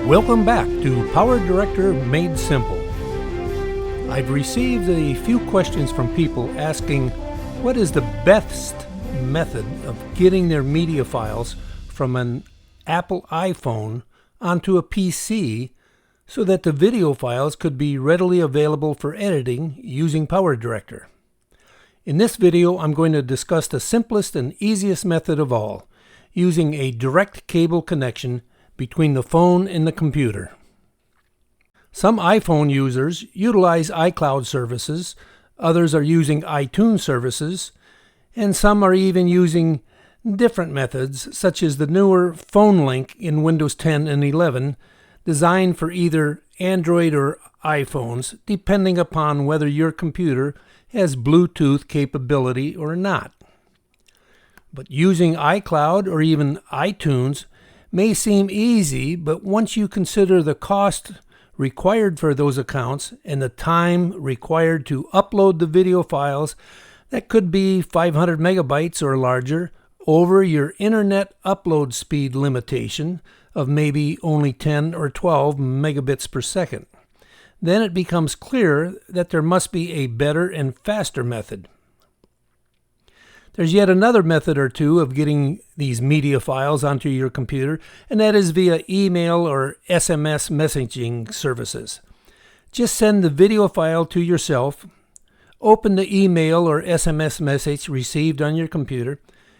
Welcome back to Power Director Made Simple. I've received a few questions from people asking what is the best method of getting their media files from an Apple iPhone onto a PC so that the video files could be readily available for editing using Power Director. In this video, I'm going to discuss the simplest and easiest method of all, using a direct cable connection between the phone and the computer. Some iPhone users utilize iCloud services, others are using iTunes services, and some are even using different methods such as the newer Phone Link in Windows 10 and 11, designed for either Android or iPhones, depending upon whether your computer has Bluetooth capability or not. But using iCloud or even iTunes may seem easy, but once you consider the cost required for those accounts and the time required to upload the video files that could be 500 megabytes or larger over your internet upload speed limitation of maybe only 10 or 12 megabits per second, then it becomes clear that there must be a better and faster method. There's yet another method or two of getting these media files onto your computer, and that is via email or SMS messaging services. Just send the video file to yourself, open the email or SMS message received on your computer,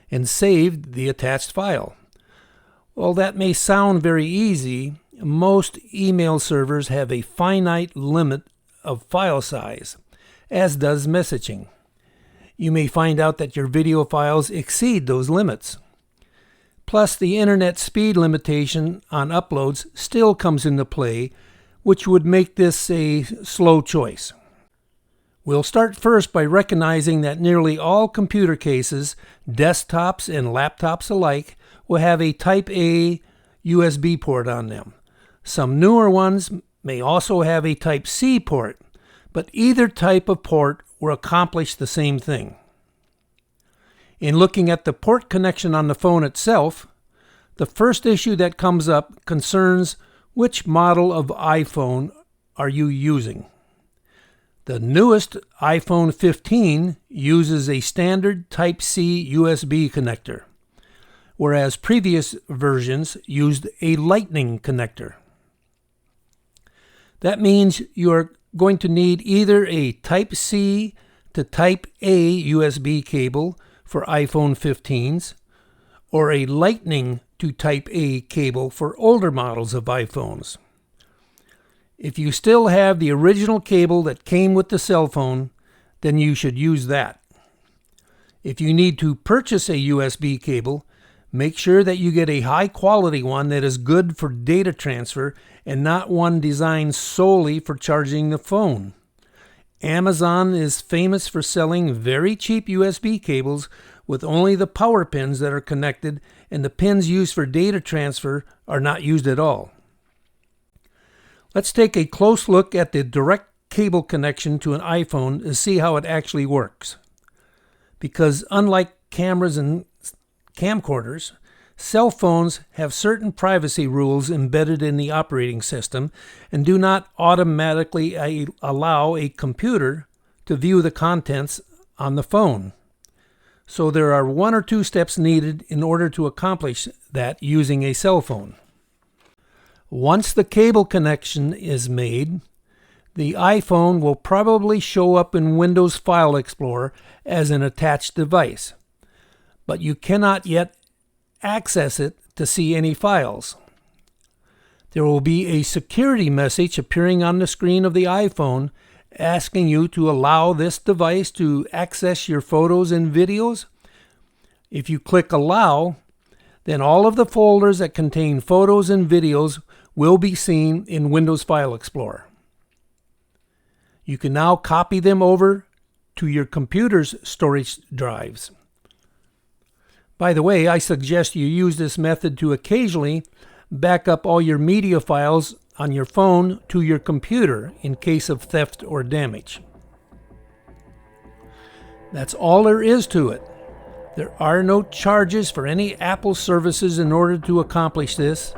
and save the attached file. While that may sound very easy, most email servers have a finite limit of file size, as does messaging. You may find out that your video files exceed those limits. Plus, the internet speed limitation on uploads still comes into play, which would make this a slow choice. We'll start first by recognizing that nearly all computer cases, desktops and laptops alike, will have a Type A USB port on them. Some newer ones may also have a Type C port, but either type of port will accomplish the same thing. In looking at the port connection on the phone itself, the first issue that comes up concerns which model of iPhone are you using. The newest iPhone 15 uses a standard Type-C USB connector, whereas previous versions used a Lightning connector. That means you are going to need either a Type-C to Type-A USB cable for iPhone 15s or a Lightning to Type-A cable for older models of iPhones. If you still have the original cable that came with the cell phone, then you should use that. If you need to purchase a USB cable, make sure that you get a high-quality one that is good for data transfer and not one designed solely for charging the phone. Amazon is famous for selling very cheap USB cables with only the power pins that are connected, and the pins used for data transfer are not used at all. Let's take a close look at the direct cable connection to an iPhone to see how it actually works. Because unlike cameras and camcorders, cell phones have certain privacy rules embedded in the operating system and do not automatically allow a computer to view the contents on the phone. So there are one or two steps needed in order to accomplish that using a cell phone. Once the cable connection is made, the iPhone will probably show up in Windows File Explorer as an attached device, but you cannot yet access it to see any files. There will be a security message appearing on the screen of the iPhone asking you to allow this device to access your photos and videos. If you click Allow, then all of the folders that contain photos and videos will be seen in Windows File Explorer. You can now copy them over to your computer's storage drives. By the way, I suggest you use this method to occasionally back up all your media files on your phone to your computer in case of theft or damage. That's all there is to it. There are no charges for any Apple services in order to accomplish this,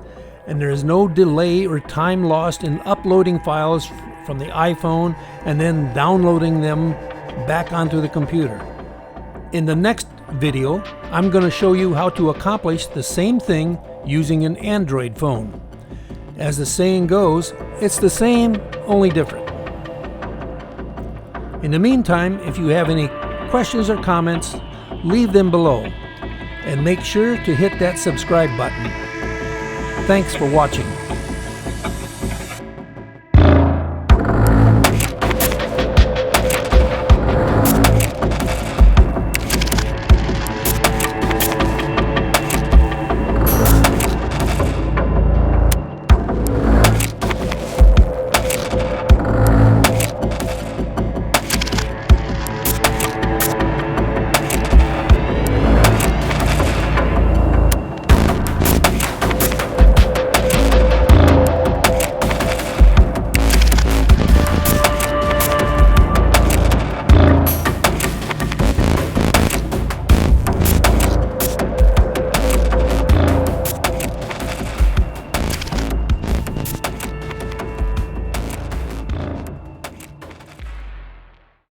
and there is no delay or time lost in uploading files from the iPhone and then downloading them back onto the computer. In the next video, I'm going to show you how to accomplish the same thing using an Android phone. As the saying goes, it's the same, only different. In the meantime, if you have any questions or comments, leave them below, and make sure to hit that subscribe button. Thanks for watching.